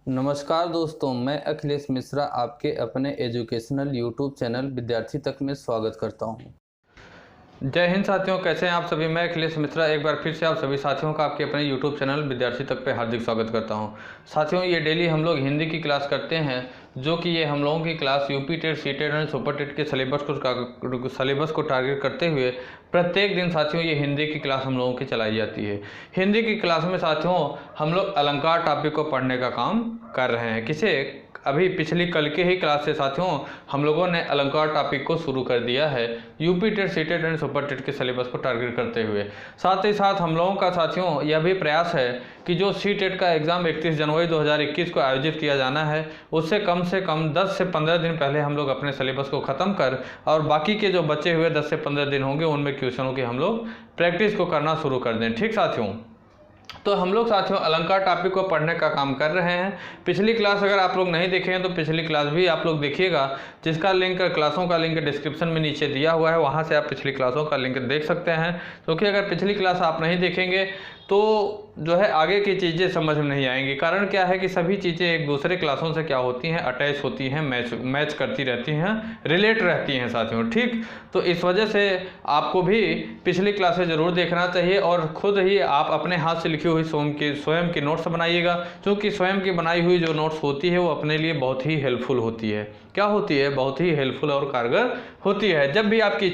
नमस्कार दोस्तों, मैं अखिलेश मिश्रा आपके अपने एजुकेशनल यूट्यूब चैनल विद्यार्थी तक में स्वागत करता हूं। जय हिंद साथियों, कैसे हैं आप सभी। मैं अखिलेश मिश्रा एक बार फिर से आप सभी साथियों का आपके अपने यूट्यूब चैनल विद्यार्थी तक पे हार्दिक स्वागत करता हूं। साथियों, ये डेली हम लोग हिंदी की क्लास करते हैं, जो कि ये हम लोगों की class UP TET, C TET and super TET के सिलेबस को टारगेट करते हुए प्रत्येक दिन साथियों ये हिंदी की क्लास हम लोगों की चलाई जाती है। हिंदी की क्लास में साथियों हम लोग अलंकार टॉपिक को पढ़ने का काम कर रहे हैं। किसे अभी पिछली कल के ही क्लास से साथियों हम लोगों ने अलंकार टॉपिक को शुरू कर दिया है UP TET, C TET and super TET के सिलेबस को टारगेट करते हुए। साथ ही साथ हम लोगों का साथियों यह भी प्रयास है कि जो सी टेट का एग्ज़ाम 31 जनवरी 2021 को आयोजित किया जाना है, उससे कम 10 से 15 दिन पहले हम लोग अपने सिलेबस को ख़त्म कर और बाकी के जो बचे हुए 10 से 15 दिन होंगे उनमें क्वेश्चनों की हम लोग प्रैक्टिस को करना शुरू कर दें। ठीक साथियों, तो हम लोग साथियों अलंकार टॉपिक को पढ़ने का काम कर रहे हैं। पिछली क्लास अगर आप लोग नहीं देखे हैं तो पिछली क्लास भी आप लोग देखिएगा, जिसका लिंक क्लासों का लिंक डिस्क्रिप्शन में नीचे दिया हुआ है, वहां से आप पिछली क्लासों का लिंक देख सकते हैं। क्योंकि अगर पिछली क्लास आप नहीं देखेंगे तो जो है आगे की चीज़ें समझ में नहीं आएंगी। कारण क्या है कि सभी चीज़ें एक दूसरे क्लासों से क्या होती हैं, अटैच होती हैं, मैच करती रहती हैं, रिलेट रहती हैं साथियों। ठीक, तो इस वजह से आपको भी पिछली क्लासें ज़रूर देखना चाहिए और ख़ुद ही आप अपने हाथ से लिखी हुई स्वयं की नोट्स बनाइएगा, क्योंकि स्वयं की बनाई हुई जो नोट्स होती है वो अपने लिए बहुत ही हेल्पफुल होती है। क्या होती है? बहुत ही हेल्पफुल और कारगर होती है। जब भी आपकी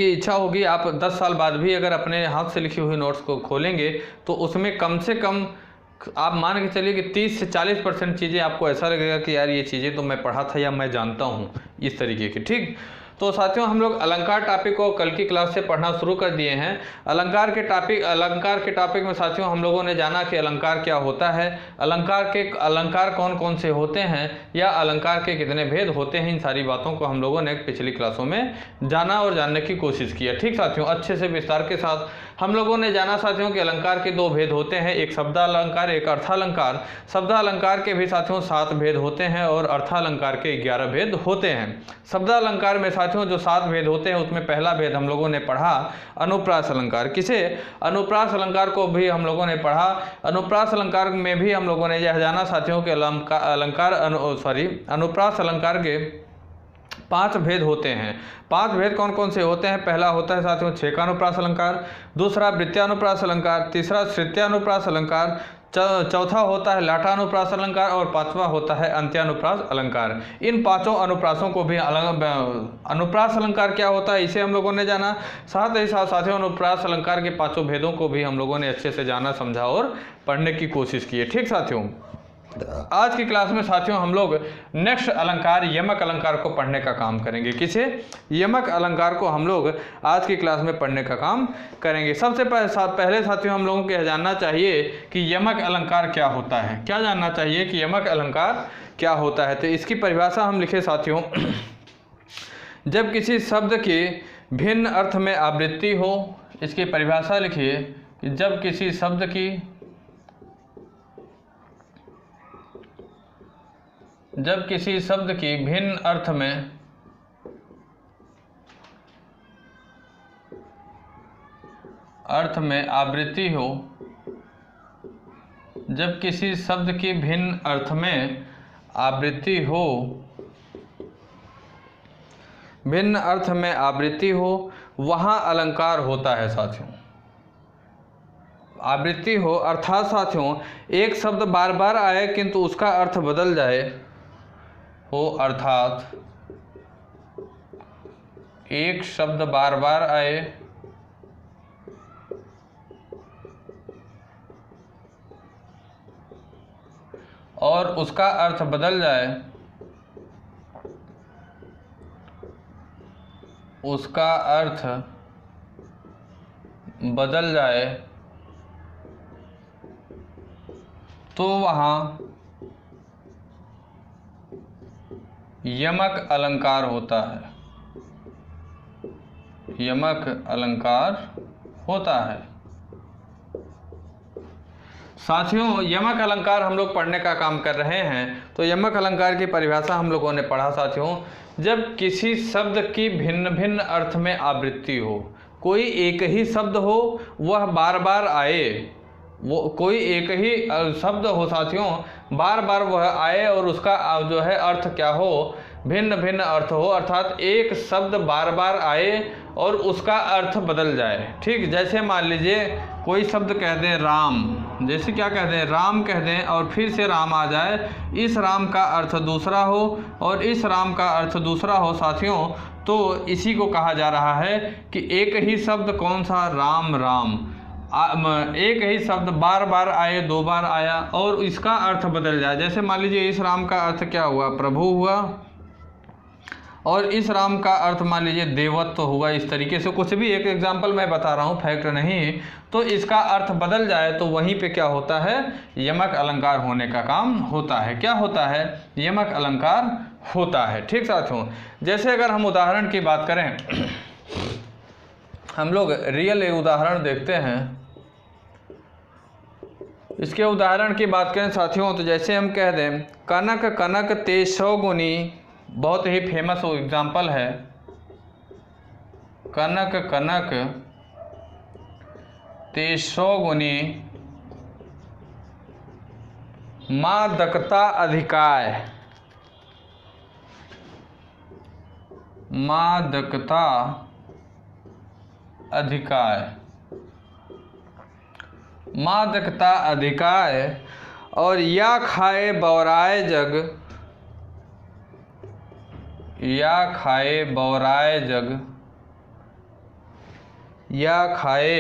इच्छा होगी आप 10 साल बाद भी अगर अपने हाथ से लिखी हुई नोट्स को खोलेंगे तो उसमें कम से कम आप मान के चलिए कि 30 से 40% चीज़ें आपको ऐसा लगेगा कि यार ये चीज़ें तो मैं पढ़ा था या मैं जानता हूँ, इस तरीके की। ठीक, तो साथियों हम लोग अलंकार टॉपिक को कल की क्लास से पढ़ना शुरू कर दिए हैं। अलंकार के टॉपिक में साथियों हम लोगों ने जाना कि अलंकार क्या होता है, अलंकार कौन कौन से होते हैं या अलंकार के कितने भेद होते हैं। इन सारी बातों को हम लोगों ने पिछली क्लासों में जाना और जानने की कोशिश की है। ठीक साथियों, अच्छे से विस्तार के साथ हम लोगों ने जाना साथियों कि अलंकार के 2 भेद होते हैं, एक शब्दालंकार, एक अर्थालंकार। शब्दालंकार के भी साथियों 7 भेद होते हैं और अर्थालंकार के 11 भेद होते हैं। शब्दालंकार में साथियों जो 7 भेद होते हैं उसमें पहला भेद हम लोगों ने पढ़ा अनुप्रास अलंकार। किसे? अनुप्रास अलंकार को भी हम लोगों ने पढ़ा। अनुप्रास अलंकार में भी हम लोगों ने यह जाना साथियों के अनुप्रास अलंकार के 5 भेद होते हैं। 5 भेद कौन कौन से होते हैं? पहला होता है साथियों छेकानुप्रास अलंकार, दूसरा वृत्त्यानुप्रास अलंकार, तीसरा श्रुत्यानुप्रास अलंकार, चौथा होता है लाठानुप्रास अलंकार और 5वां होता है अंत्यानुप्रास अलंकार। इन 5 अनुप्रासों को भी अनुप्रास अलंकार क्या होता है इसे हम लोगों ने जाना। साथ ही साथ साथियों अनुप्रास अलंकार के 5 भेदों को भी हम लोगों ने अच्छे से जाना, समझा और पढ़ने की कोशिश की है। ठीक साथियों, आज की क्लास में साथियों हम लोग नेक्स्ट अलंकार यमक अलंकार को पढ़ने का काम करेंगे। किसे? यमक अलंकार को हम लोग आज की क्लास में पढ़ने का काम करेंगे। सबसे पहले साथियों हम लोगों को यह जानना चाहिए कि यमक अलंकार क्या होता है। क्या जानना चाहिए कि यमक अलंकार क्या होता है? तो इसकी परिभाषा हम लिखे साथियों, जब किसी शब्द की भिन्न अर्थ में आवृत्ति हो। इसकी परिभाषा लिखिए कि जब किसी शब्द की भिन्न अर्थ में आवृत्ति हो, जब किसी शब्द की भिन्न अर्थ में आवृत्ति हो, वहाँ अलंकार होता है साथियों। आवृत्ति हो अर्थात साथियों एक शब्द बार बार आए किंतु उसका अर्थ बदल जाए हो, अर्थात एक शब्द बार बार आए और उसका अर्थ बदल जाए, तो वहाँ यमक अलंकार होता है। यमक अलंकार होता है साथियों। यमक अलंकार हम लोग पढ़ने का काम कर रहे हैं। तो यमक अलंकार की परिभाषा हम लोगों ने पढ़ा साथियों, जब किसी शब्द की भिन्न भिन्न अर्थ में आवृत्ति हो, कोई एक ही शब्द हो वह बार बार आए, वो कोई एक ही शब्द हो साथियों, बार बार वह आए और उसका जो है अर्थ क्या हो, भिन्न भिन्न अर्थ हो, अर्थात एक शब्द बार बार आए और उसका अर्थ बदल जाए। ठीक, जैसे मान लीजिए कोई शब्द कह दें राम, जैसे क्या कह दें, राम कह दें और फिर से राम आ जाए, इस राम का अर्थ दूसरा हो और इस राम का अर्थ दूसरा हो साथियों, तो इसी को कहा जा रहा है कि एक ही शब्द कौन सा, राम राम, एक ही शब्द बार बार आए, दो बार आया और इसका अर्थ बदल जाए। जैसे मान लीजिए इस राम का अर्थ क्या हुआ, प्रभु हुआ, और इस राम का अर्थ मान लीजिए देवत्व हुआ। इस तरीके से कुछ भी एक एग्जाम्पल मैं बता रहा हूँ, फैक्ट नहीं, तो इसका अर्थ बदल जाए तो वहीं पे क्या होता है, यमक अलंकार होने का काम होता है। क्या होता है, यमक अलंकार होता है। ठीक साथियों, जैसे अगर हम उदाहरण की बात करें, हम लोग रियल उदाहरण देखते हैं, इसके उदाहरण की बात करें साथियों, तो जैसे हम कह दें कनक कनक ते 100 गुनी, बहुत ही फेमस एग्जाम्पल है, कनक कनक ते 100 गुनी मादकता अधिकाय, मादकता अधिकाय, मादकता अधिकाय, और या खाए बौराए जग, या खाए बौराए जग, या खाए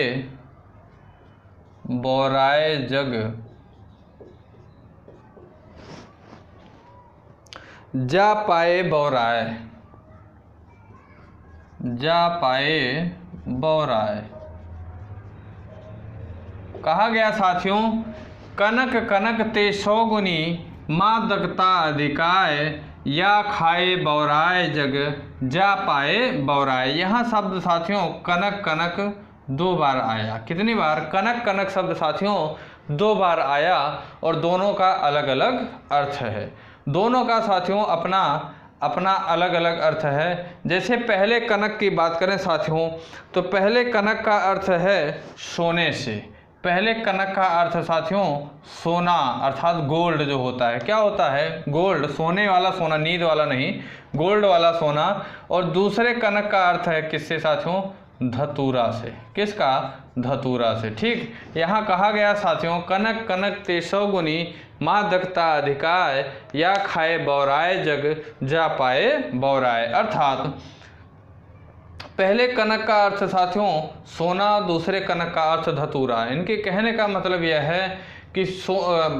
बौराए जग, जा पाए बौराए, जा पाए बौराए। कहा गया साथियों, कनक कनक ते 100 गुनी मादकता अधिकाय, या खाए बौराए जग, जा पाए बौराए। यहाँ शब्द साथियों कनक कनक 2 बार आया। कितनी बार, कनक कनक शब्द साथियों 2 बार आया और दोनों का अलग अलग अर्थ है। दोनों का साथियों अपना अपना अलग अलग अर्थ है। जैसे पहले कनक की बात करें साथियों, तो पहले कनक का अर्थ है सोने से। पहले कनक का अर्थ साथियों सोना, अर्थात गोल्ड जो होता है, क्या होता है, गोल्ड, सोने वाला सोना, नींद वाला नहीं, गोल्ड वाला सोना। और दूसरे कनक का अर्थ है किससे साथियों, धतूरा से। किसका, धतूरा से। ठीक, यहाँ कहा गया साथियों कनक कनक ते 100 गुनी मादकता अधिकाय, या खाए बौराए जग, जा पाए बौराए। अर्थात पहले कनक का अर्थ साथियों सोना, दूसरे कनक का अर्थ धतूरा। इनके कहने का मतलब यह है कि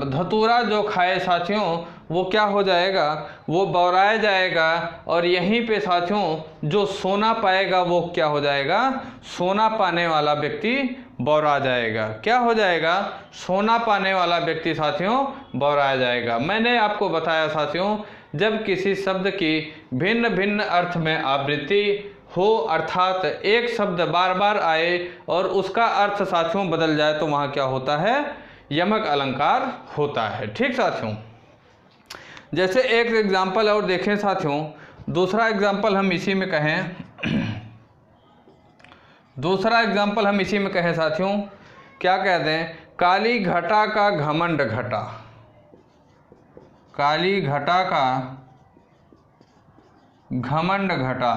धतूरा जो खाए साथियों वो क्या हो जाएगा, वो बौराया जाएगा, और यहीं पे साथियों जो सोना पाएगा वो क्या हो जाएगा, सोना पाने वाला व्यक्ति बौरा जाएगा। क्या हो जाएगा, सोना पाने वाला व्यक्ति साथियों बौराया जाएगा। मैंने आपको बताया साथियों, जब किसी शब्द की भिन्न भिन्न अर्थ में आवृत्ति हो, अर्थात एक शब्द बार बार आए और उसका अर्थ साथियों बदल जाए, तो वहाँ क्या होता है, यमक अलंकार होता है। ठीक साथियों, जैसे एक एग्जाम्पल और देखें साथियों, दूसरा एग्जाम्पल हम इसी में कहें, दूसरा एग्जाम्पल हम इसी में कहें साथियों, क्या कहते हैं, काली घटा का घमंड घटा, काली घटा का घमंड घटा,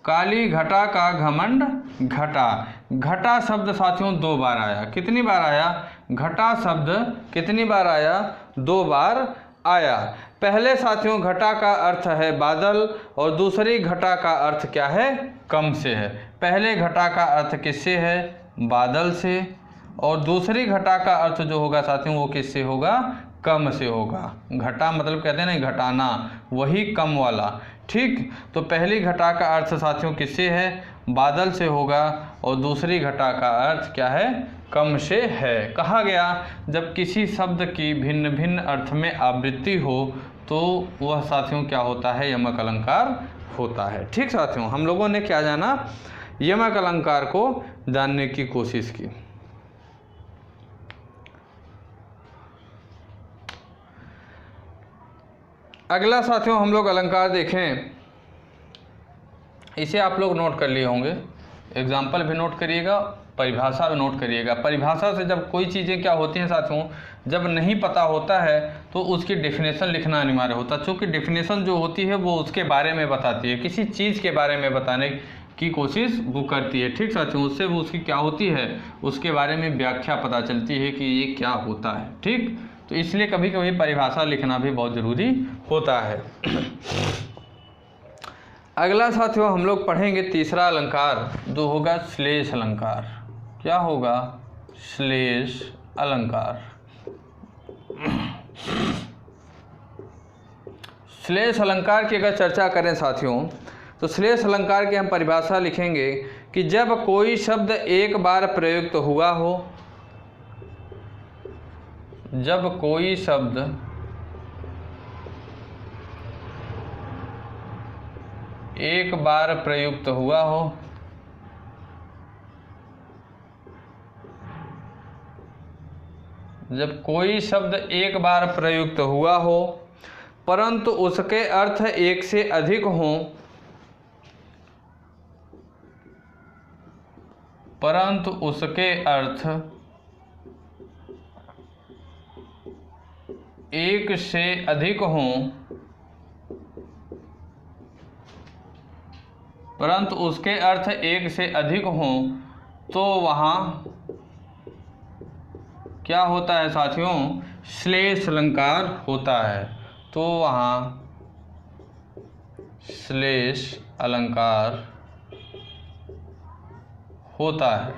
काली घटा का घमंड घटा। घटा शब्द साथियों 2 बार आया। कितनी बार आया, घटा शब्द कितनी बार आया, 2 बार आया। पहले साथियों घटा का अर्थ है बादल और दूसरी घटा का अर्थ क्या है, कम से है। पहले घटा का अर्थ किससे है, बादल से, और दूसरी घटा का अर्थ जो होगा साथियों वो किससे होगा, कम से होगा। घटा मतलब कहते हैं ना घटाना, वही कम वाला। ठीक, तो पहली घटा का अर्थ साथियों किससे है, बादल से होगा, और दूसरी घटा का अर्थ क्या है, कम से है। कहा गया जब किसी शब्द की भिन्न भिन्न अर्थ में आवृत्ति हो तो वह साथियों क्या होता है, यमक अलंकार होता है। ठीक साथियों, हम लोगों ने क्या जाना, यमक अलंकार को जानने की कोशिश की। अगला साथियों हम लोग अलंकार देखें, इसे आप लोग नोट कर लिए होंगे, एग्जाम्पल भी नोट करिएगा परिभाषा नोट करिएगा। परिभाषा से जब कोई चीज़ें क्या होती हैं साथियों, जब नहीं पता होता है तो उसकी डेफिनेशन लिखना अनिवार्य होता है, क्योंकि डेफिनेशन जो होती है वो उसके बारे में बताती है, किसी चीज़ के बारे में बताने की कोशिश वो करती है। ठीक साथियों, उससे वो उसकी क्या होती है, उसके बारे में व्याख्या पता चलती है कि ये क्या होता है। ठीक, तो इसलिए कभी कभी परिभाषा लिखना भी बहुत ज़रूरी होता है। अगला साथियों हम लोग पढ़ेंगे तीसरा अलंकार, जो होगा श्लेष अलंकार। क्या होगा? श्लेष अलंकार। श्लेष अलंकार की अगर चर्चा करें साथियों, तो श्लेष अलंकार की हम परिभाषा लिखेंगे कि जब कोई शब्द एक बार प्रयुक्त हुआ हो, जब कोई शब्द एक बार प्रयुक्त हुआ हो, जब कोई शब्द एक बार प्रयुक्त हुआ हो परंतु उसके अर्थ एक से अधिक हों, परंतु उसके अर्थ एक से अधिक हों, परंतु उसके अर्थ एक से अधिक हों, तो वहाँ क्या होता है साथियों? श्लेष अलंकार होता है। तो वहाँ श्लेष अलंकार होता है।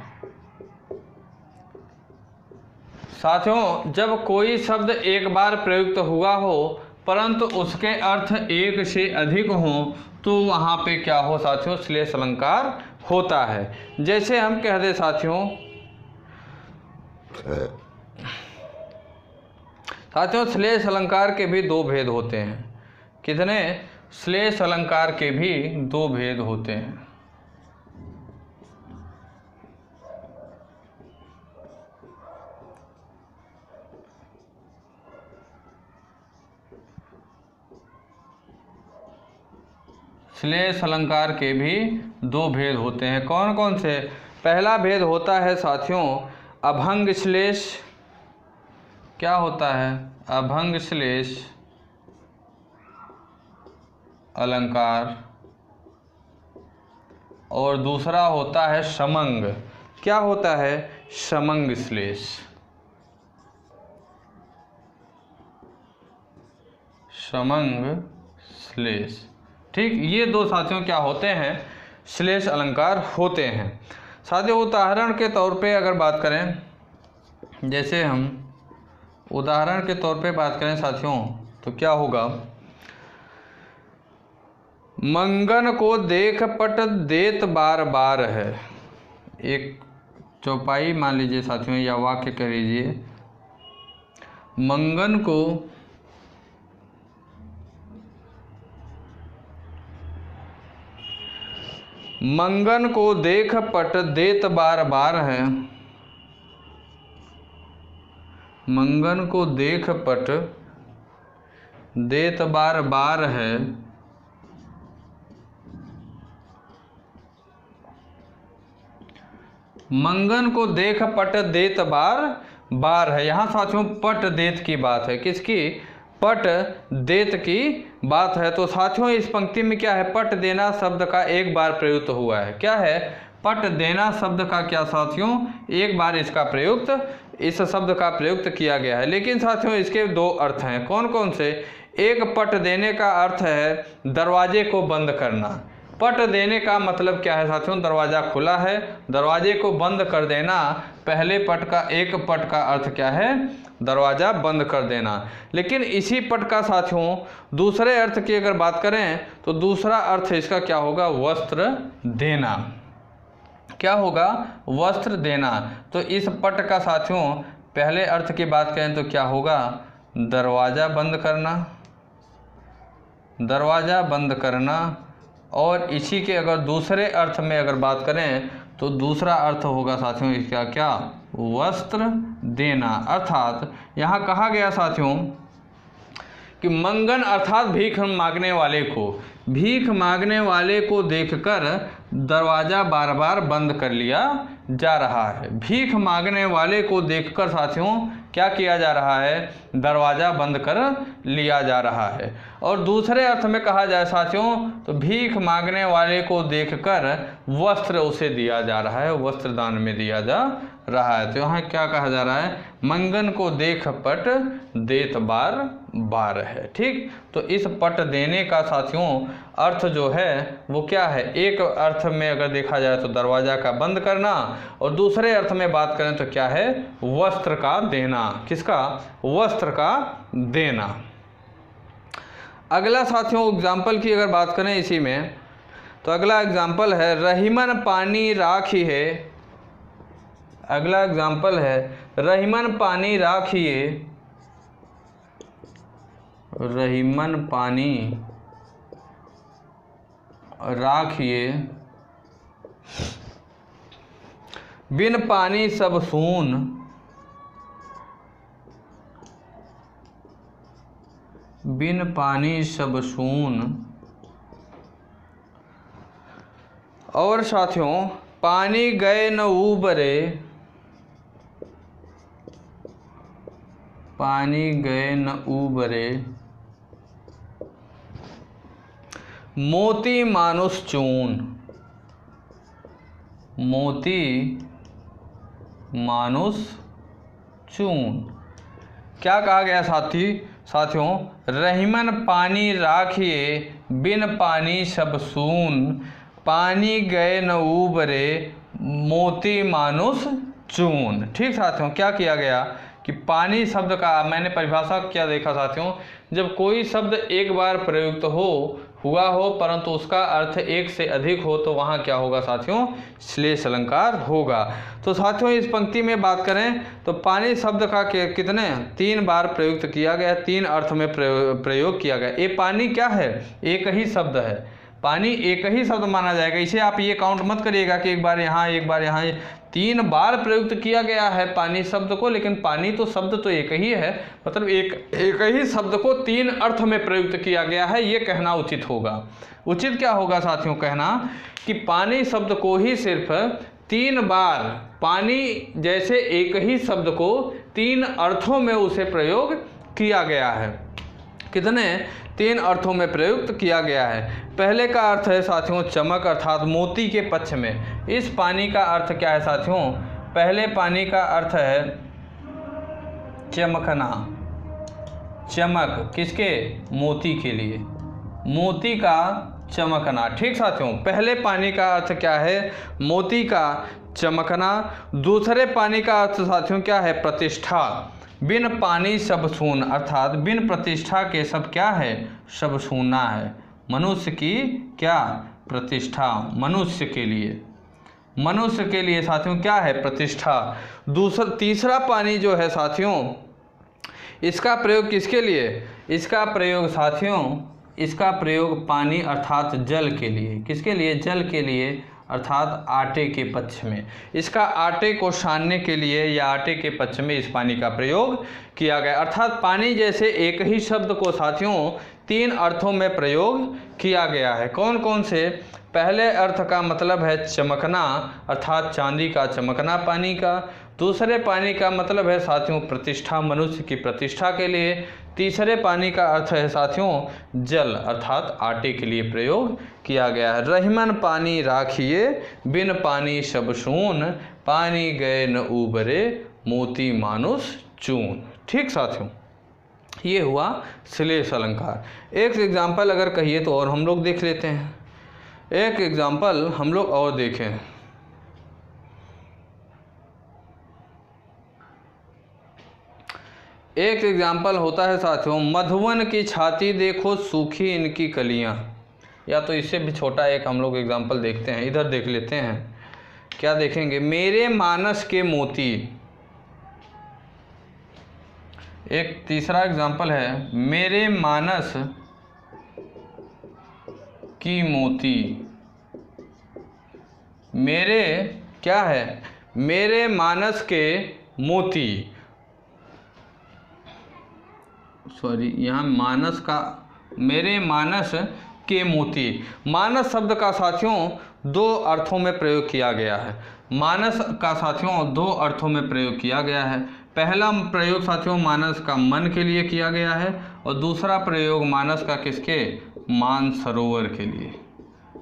साथियों, जब कोई शब्द एक बार प्रयुक्त हुआ हो परंतु उसके अर्थ एक से अधिक हों, तो वहाँ पे क्या हो साथियों? श्लेष अलंकार होता है। जैसे हम कह दे साथियों, श्लेष अलंकार के भी दो भेद होते हैं। कितने? श्लेष अलंकार के भी दो भेद होते हैं। श्लेष अलंकार के भी दो भेद होते हैं। कौन कौन से? पहला भेद होता है साथियों अभंग श्लेष। क्या होता है? अभंग श्लेष अलंकार। और दूसरा होता है समंग। क्या होता है? समंग श्लेष। समंग श्लेष। ठीक, ये दो साथियों क्या होते हैं? श्लेष अलंकार होते हैं। साथियों उदाहरण के तौर पे अगर बात करें, जैसे हम उदाहरण के तौर पे बात करें साथियों, तो क्या होगा? मंगन को देख पट देत बार बार है। एक चौपाई मान लीजिए साथियों, या वाक्य कह लीजिए, मंगन को देख पट देत बार बार है। मंगन को देख पट देत बार बार है। मंगन को देख पट देत बार बार है। यहाँ साथियों पट देत की बात है। किसकी? पट देत की बात है। तो साथियों इस पंक्ति में क्या है? पट देना शब्द का एक बार प्रयुक्त हुआ है। क्या है? पट देना शब्द का क्या साथियों? एक बार इसका प्रयुक्त, इस शब्द का प्रयुक्त किया गया है। लेकिन साथियों इसके दो अर्थ हैं। कौन कौन से? एक, पट देने का अर्थ है दरवाजे को बंद करना। पट देने का मतलब क्या है साथियों? दरवाज़ा खुला है, दरवाजे को बंद कर देना। पहले पट का, एक पट का अर्थ क्या है? दरवाज़ा बंद कर देना। लेकिन इसी पट का साथियों दूसरे अर्थ की अगर बात करें तो दूसरा अर्थ इसका क्या होगा? वस्त्र देना। क्या होगा? वस्त्र देना। तो इस पट का साथियों पहले अर्थ की बात करें तो क्या होगा? दरवाज़ा बंद करना, दरवाज़ा बंद करना। और इसी के अगर दूसरे अर्थ में अगर बात करें तो दूसरा अर्थ होगा साथियों इसका क्या? वस्त्र देना। अर्थात यहाँ कहा गया साथियों कि मंगन अर्थात भीख मांगने वाले को, भीख मांगने वाले को देखकर दरवाज़ा बार बार बंद कर लिया जा रहा है। भीख मांगने वाले को देखकर साथियों क्या किया जा रहा है, दरवाज़ा बंद कर लिया जा रहा है। और दूसरे अर्थ में कहा जाए साथियों तो भीख मांगने वाले को देखकर वस्त्र उसे दिया जा रहा है, वस्त्र दान में दिया जा रहा है। तो यहाँ क्या कहा जा रहा है, मंगन को देख पट देत बार बार है। ठीक, तो इस पट देने का साथियों अर्थ जो है वो क्या है, एक अर्थ में अगर देखा जाए तो दरवाज़ा का बंद करना, और दूसरे अर्थ में बात करें तो क्या है, वस्त्र का देना। किसका, वस्त्र का देना। अगला साथियों एग्जाम्पल की अगर बात करें इसी में, तो अगला एग्जाम्पल है रहीमन पानी राखी है। अगला एग्जाम्पल है रहीमन पानी राखिए, रहीमन पानी राखिए, बिन पानी सब सून, बिन पानी सब सून। और साथियों पानी गए न उबरे, पानी गए न उबरे, मोती मानुष चून, मोती मानुष चून। क्या कहा गया साथियों, रहीमन पानी राखिए, बिन पानी सब सून, पानी गए न उबरे, मोती मानुष चून। ठीक साथियों, क्या किया गया कि पानी शब्द का मैंने परिभाषा क्या देखा साथियों, जब कोई शब्द एक बार प्रयुक्त हुआ हो परंतु उसका अर्थ एक से अधिक हो तो वहाँ क्या होगा साथियों, श्लेष अलंकार होगा। तो साथियों इस पंक्ति में बात करें तो पानी शब्द का कितने 3 बार प्रयुक्त किया गया, 3 अर्थ में प्रयोग किया गया। ये पानी क्या है, एक ही शब्द है, पानी एक ही शब्द माना जाएगा। इसे आप ये काउंट मत करिएगा कि एक बार यहाँ एक बार यहाँ, 3 बार प्रयुक्त किया गया है पानी शब्द को, लेकिन पानी तो शब्द तो एक ही है, मतलब एक ही शब्द को 3 अर्थ में प्रयुक्त किया गया है, ये कहना उचित होगा। उचित क्या होगा साथियों, कहना कि पानी शब्द को ही सिर्फ 3 बार, पानी जैसे एक ही शब्द को 3 अर्थों में उसे प्रयोग किया गया है। कितने 3 अर्थों में प्रयुक्त किया गया है। पहले का अर्थ है साथियों चमक अर्थात मोती के पक्ष में। इस पानी का अर्थ क्या है साथियों, पहले पानी का अर्थ है चमकना, चमक किसके, मोती के लिए, मोती का चमकना। ठीक साथियों, पहले पानी का अर्थ क्या है, मोती का चमकना। दूसरे पानी का अर्थ साथियों क्या है, प्रतिष्ठा। बिन पानी सब सून, अर्थात बिन प्रतिष्ठा के सब क्या है, सब सूना है। मनुष्य की क्या प्रतिष्ठा, मनुष्य के लिए, मनुष्य के लिए साथियों क्या है, प्रतिष्ठा। तीसरा पानी जो है साथियों, इसका प्रयोग किसके लिए, इसका प्रयोग साथियों, इसका प्रयोग पानी अर्थात जल के लिए, किसके लिए, जल के लिए, अर्थात आटे के पक्ष में। इसका आटे को सानने के लिए या आटे के पक्ष में इस पानी का प्रयोग किया गया। अर्थात पानी जैसे एक ही शब्द को साथियों 3 अर्थों में प्रयोग किया गया है। कौन कौन से, पहले अर्थ का मतलब है चमकना, अर्थात चांदी का चमकना पानी का। दूसरे पानी का मतलब है साथियों प्रतिष्ठा, मनुष्य की प्रतिष्ठा के लिए। तीसरे पानी का अर्थ है साथियों जल, अर्थात आटे के लिए प्रयोग किया गया है। रहीमन पानी राखिए, बिन पानी सब सून, पानी गए न उबरे, मोती मानुष चून। ठीक साथियों, ये हुआ श्लेष अलंकार। एक एग्जाम्पल अगर कहिए तो और हम लोग देख लेते हैं, एक एग्जाम्पल हम लोग और देखें। एक एग्जाम्पल होता है साथियों, मधुवन की छाती देखो सूखी इनकी कलियां। या तो इससे भी छोटा एक हम लोग एग्जाम्पल देखते हैं, इधर देख लेते हैं। क्या देखेंगे, मेरे मानस के मोती। एक तीसरा एग्जाम्पल है, मेरे मानस की मोती। मेरे क्या है, मेरे मानस के मोती, सॉरी यहाँ मानस का, मेरे मानस के मोती। मानस शब्द का साथियों दो अर्थों में प्रयोग किया गया है। मानस का साथियों दो अर्थों में प्रयोग किया गया है। पहला प्रयोग साथियों मानस का मन के लिए किया गया है और दूसरा प्रयोग मानस का किसके, मानसरोवर के लिए,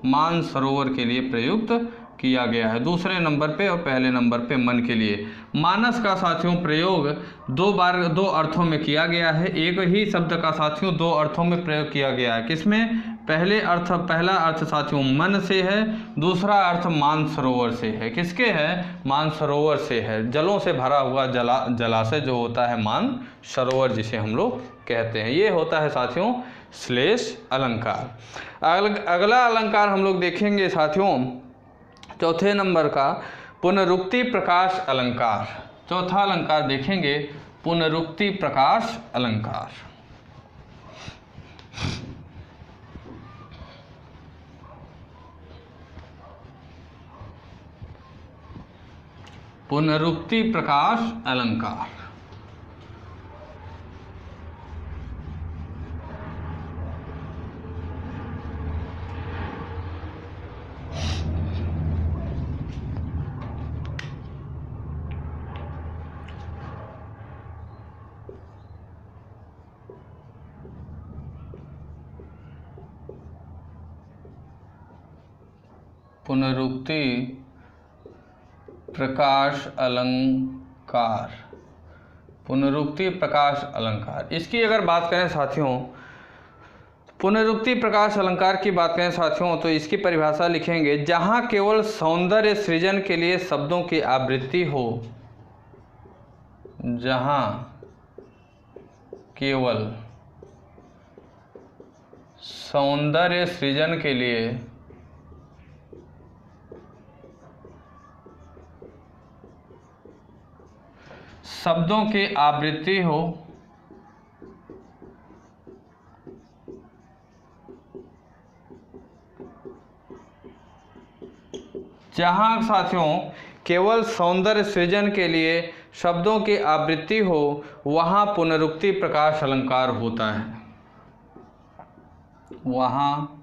मानसरोवर के लिए प्रयुक्त किया गया है, दूसरे नंबर पे और पहले नंबर पे मन के लिए। मानस का साथियों प्रयोग दो बार दो अर्थों में किया गया है। एक ही शब्द का साथियों दो अर्थों में प्रयोग किया गया है। किसमें, पहला अर्थ साथियों मन से है, दूसरा अर्थ मानसरोवर से है। किसके है, मानसरोवर से है। जलों से भरा हुआ जलाशय जो होता है मानसरोवर जिसे हम लोग कहते हैं, ये होता है साथियों श्लेष अलंकार। अगला अलंकार हम लोग देखेंगे साथियों चौथे नंबर का पुनरुक्ति प्रकाश अलंकार। चौथा अलंकार देखेंगे पुनरुक्ति प्रकाश अलंकार। पुनरुक्ति प्रकाश अलंकार। पुनरुक्ति प्रकाश अलंकार, पुनरुक्ति प्रकाश अलंकार। इसकी अगर बात करें साथियों, पुनरुक्ति प्रकाश अलंकार की बात करें साथियों तो इसकी परिभाषा लिखेंगे, जहाँ केवल सौंदर्य सृजन के लिए शब्दों की आवृत्ति हो, जहाँ केवल सौंदर्य सृजन के लिए शब्दों की आवृत्ति हो, जहाँ साथियों केवल सौंदर्य सृजन के लिए शब्दों की आवृत्ति हो, वहाँ पुनरुक्ति प्रकाश अलंकार होता है, वहाँ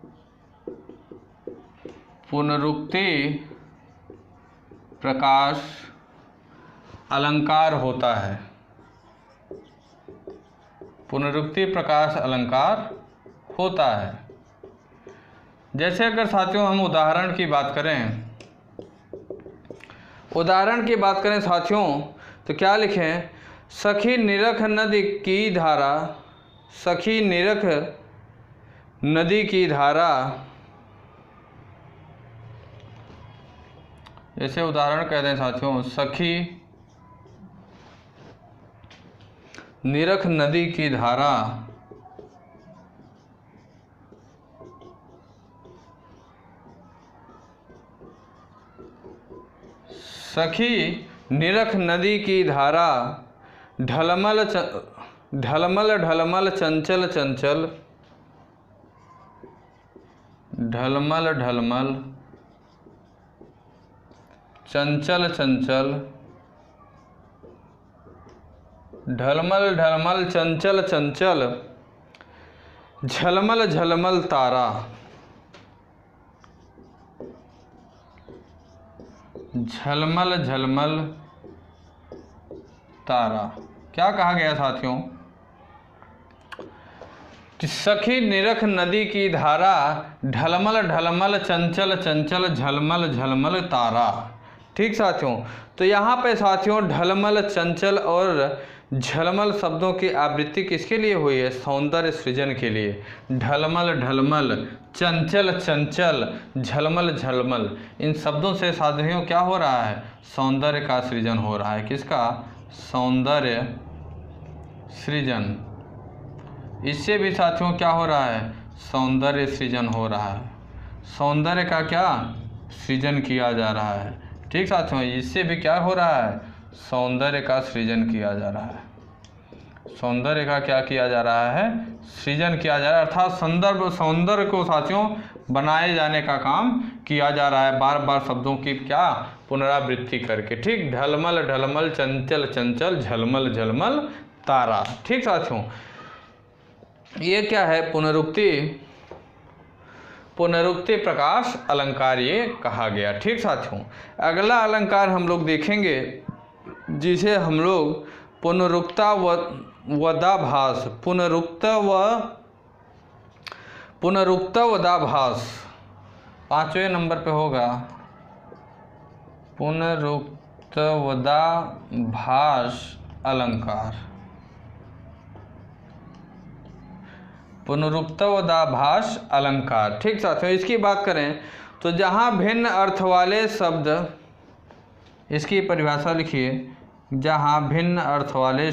पुनरुक्ति प्रकाश अलंकार होता है, पुनरुक्ति प्रकाश अलंकार होता है। जैसे अगर साथियों हम उदाहरण की बात करें, उदाहरण की बात करें साथियों तो क्या लिखें, सखी निरख नदी की धारा, सखी निरख नदी की धारा। जैसे उदाहरण कहते हैं साथियों, सखी निरख नदी की धारा सखी निरख नदी की धारा, ढलमल ढलमल चंचल चंचल, ढलमल ढलमल चंचल चंचल, ढलमल ढलमल चंचल चंचल, झलमल झलमल तारा, झलमल झलमल तारा। क्या कहा गया साथियों, कि सखी निरख नदी की धारा, ढलमल ढलमल चंचल चंचल, झलमल झलमल तारा। ठीक साथियों, तो यहाँ पे साथियों ढलमल चंचल और झलमल शब्दों की आवृत्ति किसके लिए हुई है, सौंदर्य सृजन के लिए। ढलमल ढलमल, चंचल चंचल, झलमल झलमल, इन शब्दों से साथियों क्या हो रहा है, सौंदर्य का सृजन हो रहा है। किसका, सौंदर्य सृजन। इससे भी साथियों क्या हो रहा है, सौंदर्य सृजन हो रहा है, सौंदर्य का क्या सृजन किया जा रहा है। ठीक साथियों, इससे भी क्या हो रहा है, सौंदर्य का सृजन किया जा रहा है, सौंदर्य का क्या किया जा रहा है, सृजन किया जा रहा है, अर्थात सौंदर्य को साथियों बनाए जाने का काम किया जा रहा है, बार बार शब्दों की क्या पुनरावृत्ति करके। ठीक, ढलमल ढलमल चंचल चंचल, झलमल झलमल तारा। ठीक साथियों, ये क्या है, पुनरुक्ति पुनरुक्ति प्रकाश अलंकार ये कहा गया। ठीक साथियों, अगला अलंकार हम लोग देखेंगे जिसे हम लोग पुनरुक्तावदाभास पुनरुक्तावदाभास 5वें नंबर पे होगा। पुनरुक्तावदाभास अलंकार, पुनरुक्तावदाभास अलंकार। ठीक साथियों, इसकी बात करें तो जहाँ भिन्न अर्थ वाले शब्द, इसकी परिभाषा लिखिए, जहाँ भिन्न अर्थ वाले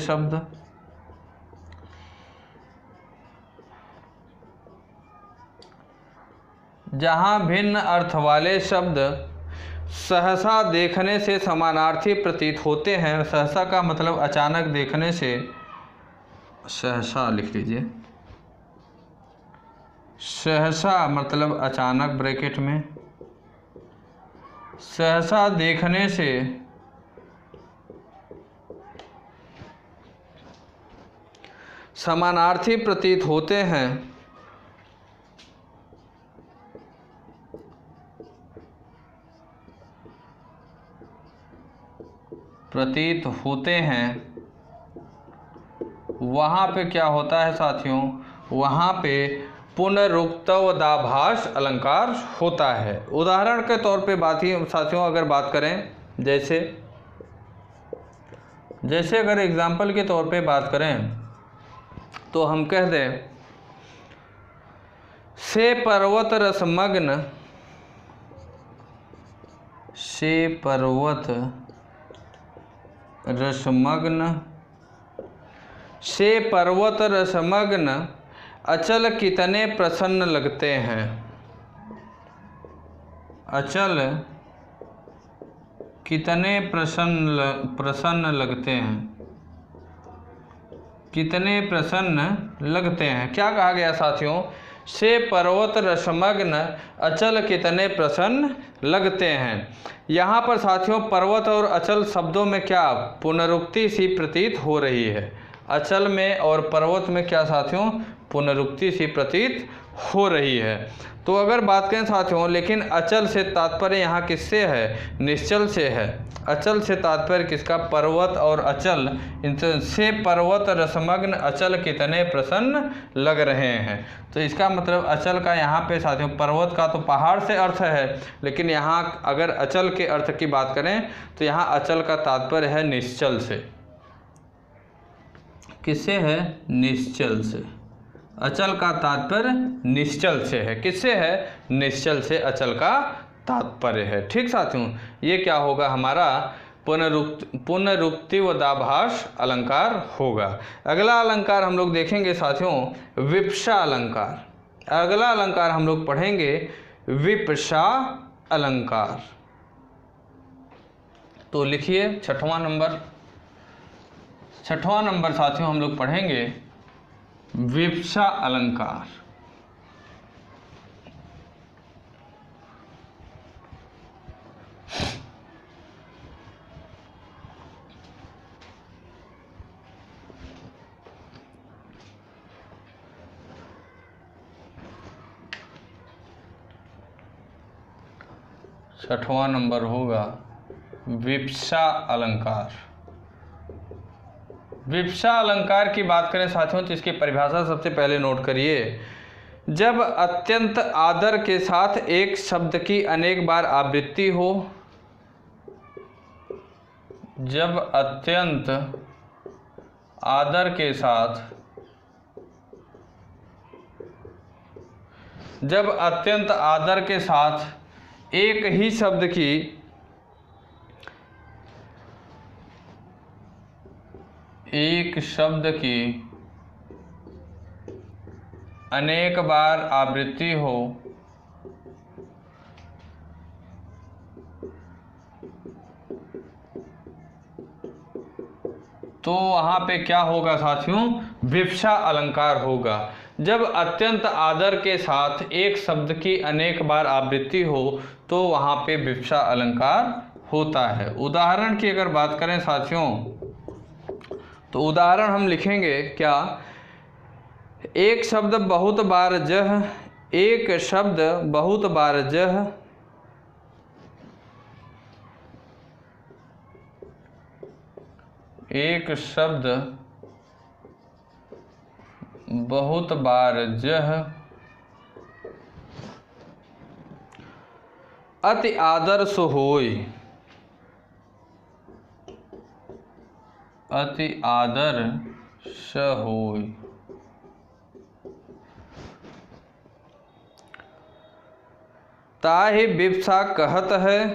शब्द सहसा देखने से समानार्थी प्रतीत होते हैं। सहसा का मतलब अचानक देखने से, सहसा लिख लीजिए, सहसा मतलब अचानक, ब्रैकेट में, सहसा देखने से समानार्थी प्रतीत होते हैं। वहाँ पे क्या होता है साथियों, वहाँ पे पुनरुक्तावदाभास अलंकार होता है। उदाहरण के तौर पे साथियों अगर बात करें, जैसे अगर एग्जाम्पल के तौर पे बात करें तो हम कह दें, से पर्वत रसमग्न, से पर्वत रसमग्न अचल कितने प्रसन्न लगते हैं। अचल कितने प्रसन्न लगते हैं, कितने प्रसन्न लगते हैं। क्या कहा गया साथियों, से पर्वत रसमग्न अचल कितने प्रसन्न लगते हैं। यहाँ पर साथियों पर्वत और अचल शब्दों में क्या पुनरुक्ति सी प्रतीत हो रही है। अचल में और पर्वत में क्या साथियों पुनरुक्ति सी प्रतीत हो रही है। तो अगर बात करें साथियों, लेकिन अचल से तात्पर्य यहाँ किससे है, निश्चल से है। अचल से तात्पर्य किसका, पर्वत और अचल, इनसे पर्वत रसमग्न अचल कितने प्रसन्न लग रहे हैं। तो इसका मतलब अचल का यहाँ पे साथियों, पर्वत का तो पहाड़ से अर्थ है, लेकिन यहाँ अगर अचल के अर्थ की बात करें तो यहाँ अचल का तात्पर्य है निश्चल से। किससे है, निश्चल से। अचल का तात्पर्य निश्चल से है। किससे है, निश्चल से अचल का तात्पर्य है। ठीक साथियों, ये क्या होगा, हमारा पुनरुक्तिवदाभास अलंकार होगा। अगला अलंकार हम लोग देखेंगे साथियों, विप्सा अलंकार। अगला अलंकार हम लोग पढ़ेंगे विप्सा अलंकार। तो लिखिए छठवां नंबर साथियों हम लोग पढ़ेंगे विप्सा अलंकार। छठवां नंबर होगा विप्सा अलंकार। विप्सा अलंकार की बात करें साथियों तो इसकी परिभाषा सबसे पहले नोट करिए। जब अत्यंत आदर के साथ एक शब्द की अनेक बार आवृत्ति हो, जब अत्यंत आदर के साथ एक ही शब्द की अनेक बार आवृत्ति हो तो वहाँ पे क्या होगा साथियों, विप्सा अलंकार होगा। जब अत्यंत आदर के साथ एक शब्द की अनेक बार आवृत्ति हो तो वहाँ पे विप्सा अलंकार होता है। उदाहरण की अगर बात करें साथियों तो उदाहरण हम लिखेंगे क्या, एक शब्द बहुत बार जह एक शब्द बहुत बार जह एक शब्द बहुत बार जह अति आदर सो होय, अति आदर स होय। ताहि विप्सा कहत है,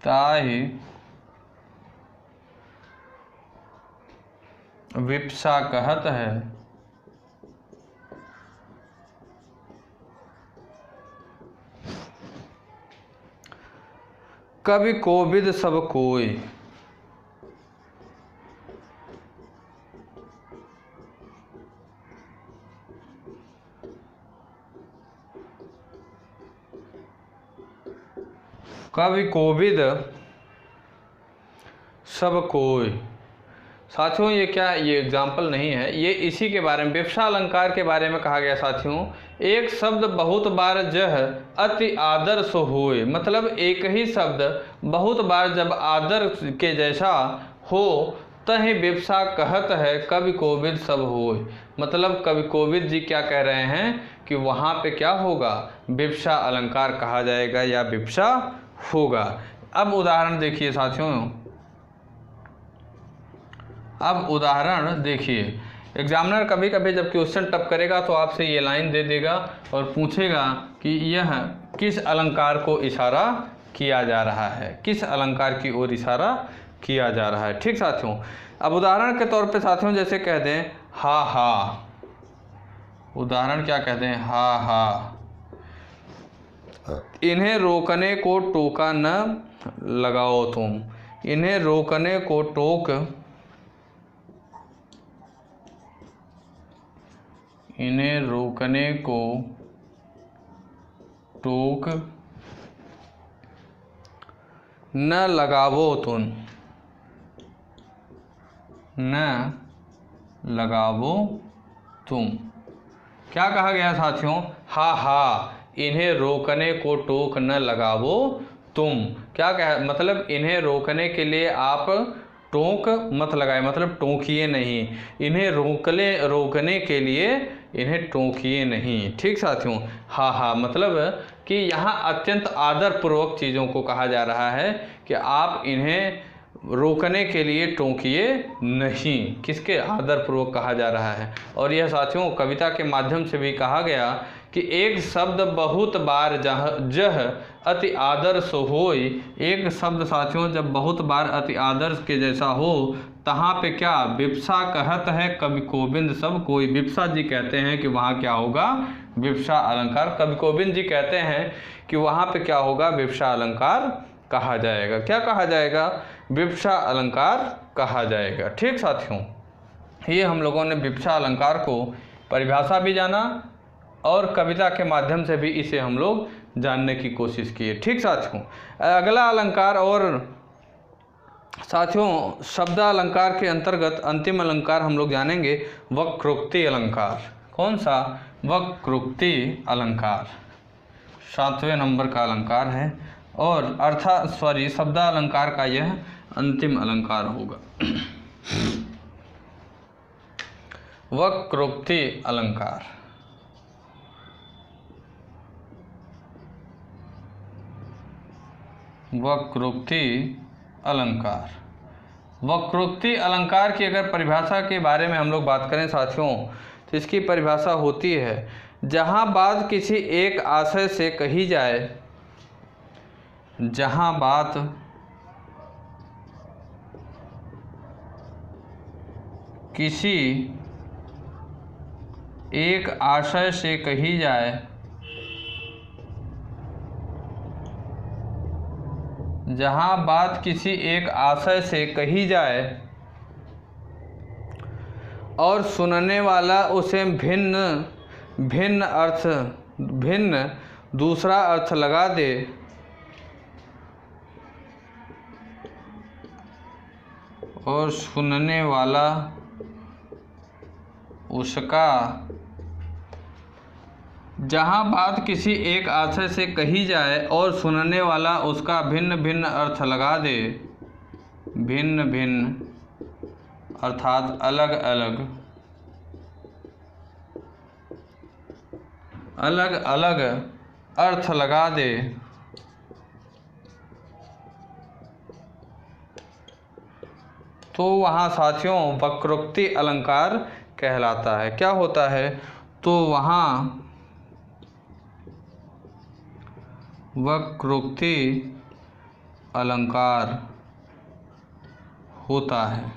ताहि विप्सा कहत है। कवि कोविद सब कोय, कवि कोविद सब कोय। साथियों ये क्या, ये एग्जाम्पल नहीं है, ये इसी के बारे में, विप्सा अलंकार के बारे में कहा गया। साथियों एक शब्द बहुत बार जह अति आदर सो होय, मतलब एक ही शब्द बहुत बार जब आदर के जैसा हो, तहि विप्सा कहत है कवि कोविद सब होय। मतलब कवि कोविद जी क्या कह रहे हैं कि वहाँ पे क्या होगा, विप्सा अलंकार कहा जाएगा या विप्सा होगा। अब उदाहरण देखिए साथियों, अब उदाहरण देखिए। एग्जामिनर कभी कभी जब क्वेश्चन टफ करेगा तो आपसे ये लाइन दे देगा और पूछेगा कि यह किस अलंकार को इशारा किया जा रहा है, किस अलंकार की ओर इशारा किया जा रहा है। ठीक साथियों, अब उदाहरण के तौर पे साथियों जैसे कह दें हा हा, उदाहरण क्या कह दें, हा हा। इन्हें रोकने को टोका न लगाओ तुम, इन्हें रोकने को टोक, इन्हें रोकने को टोक न लगावो तुम, न लगावो तुम। क्या कहा गया साथियों, हा हा, इन्हें रोकने को टोक न लगावो तुम। क्या कह, मतलब इन्हें रोकने के लिए आप टोक मत लगाए, मतलब टोकिए नहीं, इन्हें रोकने के लिए इन्हें टोकिए नहीं। ठीक साथियों, हा हा मतलब कि यहाँ अत्यंत आदर पूर्वक चीज़ों को कहा जा रहा है कि आप इन्हें रोकने के लिए टोकिए नहीं, किसके, आदर पूर्वक कहा जा रहा है। और यह साथियों कविता के माध्यम से भी कहा गया कि एक शब्द बहुत बार जह अति आदर सो होय। एक शब्द साथियों जब बहुत बार अति आदर के जैसा हो, तहाँ पे क्या, विप्सा कहत है कवि कोविद सब कोय। विप्सा जी कहते हैं कि वहाँ क्या होगा, विप्सा अलंकार। कवि कोविद जी कहते हैं कि वहाँ पे क्या होगा, विप्सा अलंकार कहा जाएगा। क्या कहा जाएगा, विप्सा अलंकार कहा जाएगा। ठीक साथियों, ये हम लोगों ने विप्सा अलंकार को परिभाषा भी जाना और कविता के माध्यम से भी इसे हम लोग जानने की कोशिश किए। ठीक साथियों, अगला अलंकार और साथियों शब्दालंकार के अंतर्गत अंतिम अलंकार हम लोग जानेंगे वक्रोक्ति अलंकार। कौन सा, वक्रोक्ति अलंकार 7वें नंबर का अलंकार है और शब्दालंकार का यह अंतिम अलंकार होगा। वक्रोक्ति अलंकार, वक्रोक्ति अलंकार। वक्रोक्ति अलंकार की अगर परिभाषा के बारे में हम लोग बात करें साथियों, तो इसकी परिभाषा होती है जहाँ बात किसी एक आशय से कही जाए, जहाँ बात किसी एक आशय से कही जाए, जहाँ बात किसी एक आशय से कही जाए और सुनने वाला उसे भिन्न दूसरा अर्थ लगा दे, और सुनने वाला उसका। जहाँ बात किसी एक आशय से कही जाए और सुनने वाला उसका भिन्न भिन्न अर्थ लगा दे, भिन्न भिन्न अर्थात अलग अलग, अलग अलग अर्थ लगा दे, तो वहाँ साथियों वक्रोक्ति अलंकार कहलाता है। क्या होता है? तो वहाँ वक्रोक्ति अलंकार होता है।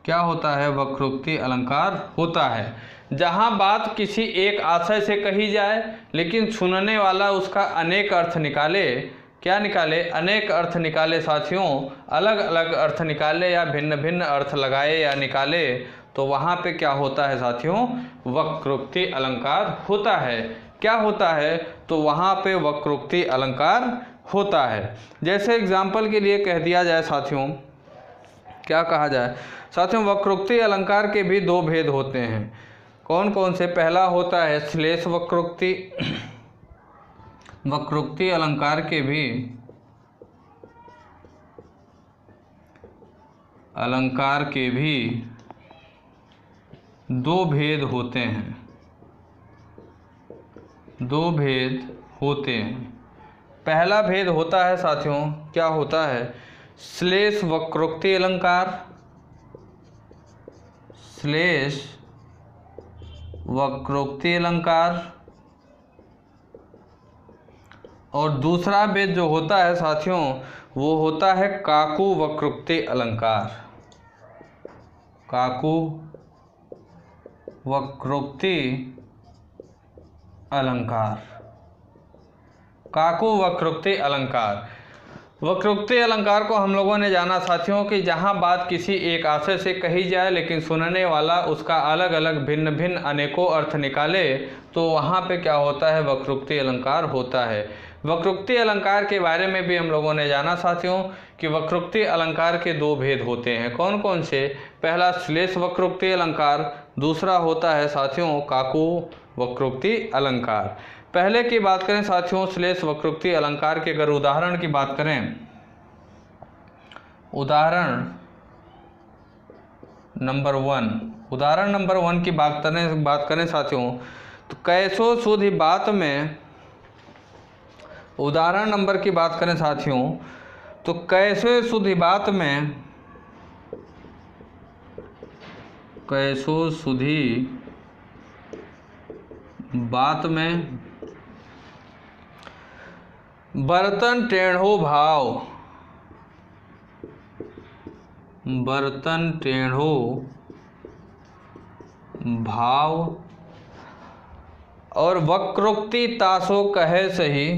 क्या होता है? वक्रोक्ति अलंकार होता है। जहाँ बात किसी एक आशय से कही जाए लेकिन सुनने वाला उसका अनेक अर्थ निकाले। क्या निकाले? अनेक अर्थ निकाले साथियों, अलग अलग अर्थ निकाले या भिन्न भिन्न अर्थ लगाए या निकाले, तो वहाँ पे क्या होता है साथियों? वक्रोक्ति अलंकार होता है। क्या होता है? तो वहाँ पे वक्रोक्ति अलंकार होता है। जैसे एग्जाम्पल के लिए कह दिया जाए साथियों, क्या कहा जाए साथियों? वक्रोक्ति अलंकार के भी दो भेद होते हैं। कौन कौन से? पहला होता है श्लेष वक्रोक्ति। वक्रोक्ति अलंकार के भी दो भेद होते हैं। दो भेद होते हैं। पहला भेद होता है साथियों, क्या होता है? श्लेष वक्रोक्ति अलंकार। श्लेष वक्रोक्ति अलंकार। और दूसरा भेद जो होता है साथियों, वो होता है काकू वक्रोक्ति अलंकार। काकू वक्रोक्ति अलंकार। काकू वक्रोक्ति अलंकार। वक्रोक्ति अलंकार को हम लोगों ने जाना साथियों कि जहाँ बात किसी एक आशय से कही जाए लेकिन सुनने वाला उसका अलग अलग भिन्न भिन्न अनेकों अर्थ निकाले, तो वहाँ पे क्या होता है? वक्रोक्ति अलंकार होता है। वक्रोक्ति अलंकार के बारे में भी हम लोगों ने जाना साथियों कि वक्रोक्ति अलंकार के दो भेद होते हैं। कौन कौन से? पहला श्लेष वक्रोक्ति अलंकार, दूसरा होता है साथियों काकू वक्रोक्ति अलंकार। पहले की बात करें साथियों श्लेष वक्रोक्ति अलंकार के अगर उदाहरण की बात करें, उदाहरण नंबर 1, उदाहरण नंबर 1 की बात करें साथियों, तो कैसो सुधि बात में, उदाहरण नंबर की बात करें साथियों, तो कैसे सुधि बात में, कैसो सुधि बात में बर्तन टेढ़ो भाव, बर्तन टेढ़ो भाव और वक्रोक्ति तासो कहे सही,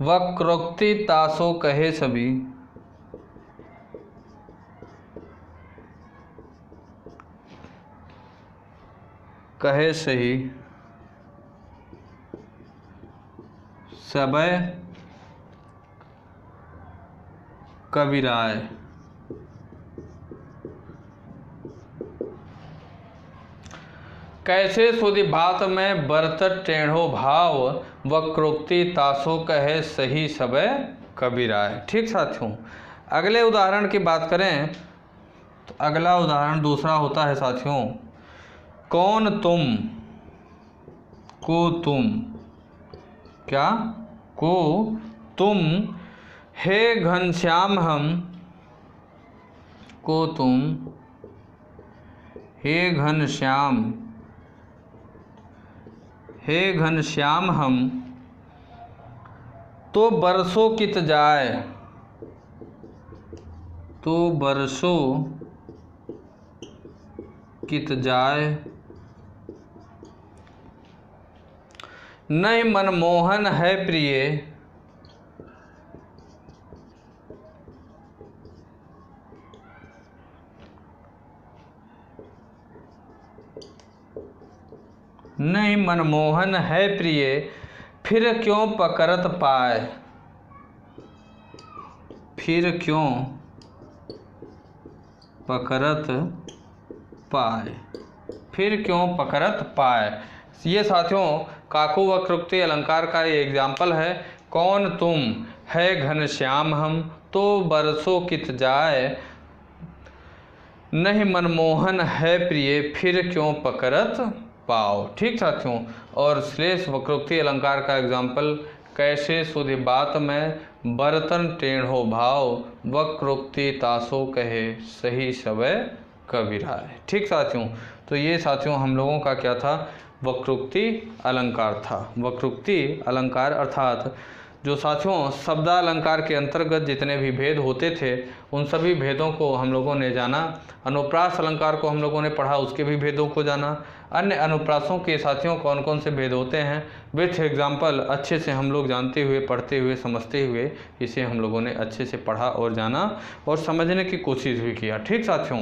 वक्रोक्ति तासो कहे सभी, कहे सही सबय कबीराय। कैसे सुधि बात में बरतत टेढ़ो भाव, वक्रोक्ति तासो कहे सही सबय कबीराय। ठीक साथियों, अगले उदाहरण की बात करें तो अगला उदाहरण दूसरा होता है साथियों, कौन तुम को तुम, क्या को तुम, हे घनश्याम हम, को तुम, हे घनश्याम, हे घनश्याम हम, तो बरसों कित जाए, तो बरसों कित जाए, नहीं मनमोहन है प्रिय, नहीं मनमोहन है प्रिय, फिर क्यों पकड़त पाए, फिर क्यों पकड़त पाए, फिर क्यों पकड़त पाए। ये साथियों काकू वक्रोक्ति अलंकार का ये एग्जाम्पल है। कौन तुम है घनश्याम हम, तो बरसों कित जाए, नहीं मनमोहन है प्रिय, फिर क्यों पकड़त पाओ। ठीक साथियों। और श्लेष वक्रोक्ति अलंकार का एग्जाम्पल, कैसे सुधि बात में बर्तन टेढ़ो भाव, वक्रोक्ति तासो कहे सही सवय कबीराय। ठीक साथियों। तो ये साथियों हम लोगों का क्या था, वक्रोक्ति अलंकार था। वक्रोक्ति अलंकार अर्थात जो साथियों शब्दालंकार के अंतर्गत जितने भी भेद होते थे उन सभी भेदों को हम लोगों ने जाना। अनुप्रास अलंकार को हम लोगों ने पढ़ा, उसके भी भेदों को जाना। अन्य अनुप्रासों के साथियों कौन कौन से भेद होते हैं विथ एग्जाम्पल अच्छे से हम लोग जानते हुए, पढ़ते हुए, समझते हुए इसे हम लोगों ने अच्छे से पढ़ा और जाना और समझने की कोशिश भी किया। ठीक साथियों।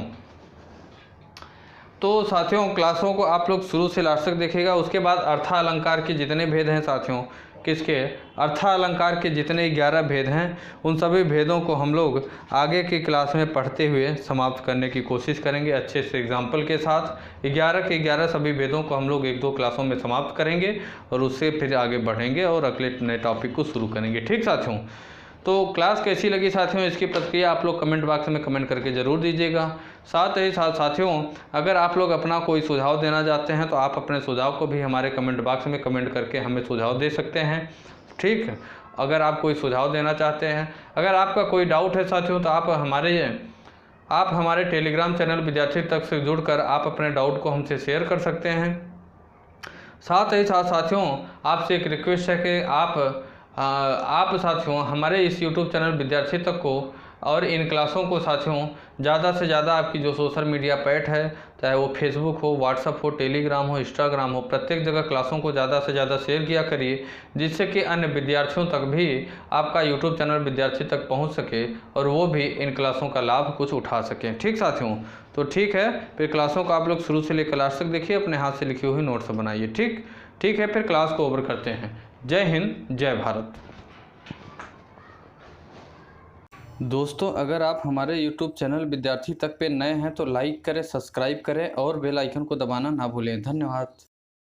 तो साथियों क्लासों को आप लोग शुरू से लास्ट तक देखिएगा। उसके बाद अर्था अलंकार के जितने भेद हैं साथियों, किसके, अर्था अलंकार के जितने 11 भेद हैं उन सभी भेदों को हम लोग आगे की क्लास में पढ़ते हुए समाप्त करने की कोशिश करेंगे अच्छे से एग्जाम्पल के साथ। 11 के 11 सभी भेदों को हम लोग 1-2 क्लासों में समाप्त करेंगे और उससे फिर आगे बढ़ेंगे और अगले नए टॉपिक को शुरू करेंगे। ठीक साथियों। तो क्लास कैसी लगी साथियों, इसकी प्रतिक्रिया आप लोग कमेंट बॉक्स में कमेंट करके ज़रूर दीजिएगा। साथ ही साथ साथियों अगर आप लोग अपना कोई सुझाव देना चाहते हैं तो आप अपने सुझाव को भी हमारे कमेंट बॉक्स में कमेंट करके हमें सुझाव दे सकते हैं। ठीक है। अगर आप कोई सुझाव देना चाहते हैं, अगर आपका कोई डाउट है साथियों तो आप हमारे टेलीग्राम चैनल विद्यार्थी तक से जुड़कर आप अपने डाउट को हमसे शेयर कर सकते हैं। साथ ही साथ साथियों आपसे एक रिक्वेस्ट है कि आप साथियों हमारे इस YouTube चैनल विद्यार्थी तक को और इन क्लासों को साथियों ज़्यादा से ज़्यादा आपकी जो सोशल मीडिया पैट है, चाहे वो फेसबुक हो, व्हाट्सअप हो, टेलीग्राम हो, इंस्टाग्राम हो, प्रत्येक जगह क्लासों को ज़्यादा से ज़्यादा शेयर किया करिए, जिससे कि अन्य विद्यार्थियों तक भी आपका YouTube चैनल विद्यार्थी तक पहुंच सके और वो भी इन क्लासों का लाभ कुछ उठा सकें। ठीक साथियों। तो ठीक है, फिर क्लासों को आप लोग शुरू से लेकर लास्ट तक देखिए, अपने हाथ से लिखी हुई नोट्स बनाइए। ठीक है, फिर क्लास को ओवर करते हैं। जय हिंद, जय भारत। दोस्तों अगर आप हमारे YouTube चैनल विद्यार्थी तक पे नए हैं तो लाइक करें, सब्सक्राइब करें और बेल आइकन को दबाना ना भूलें। धन्यवाद।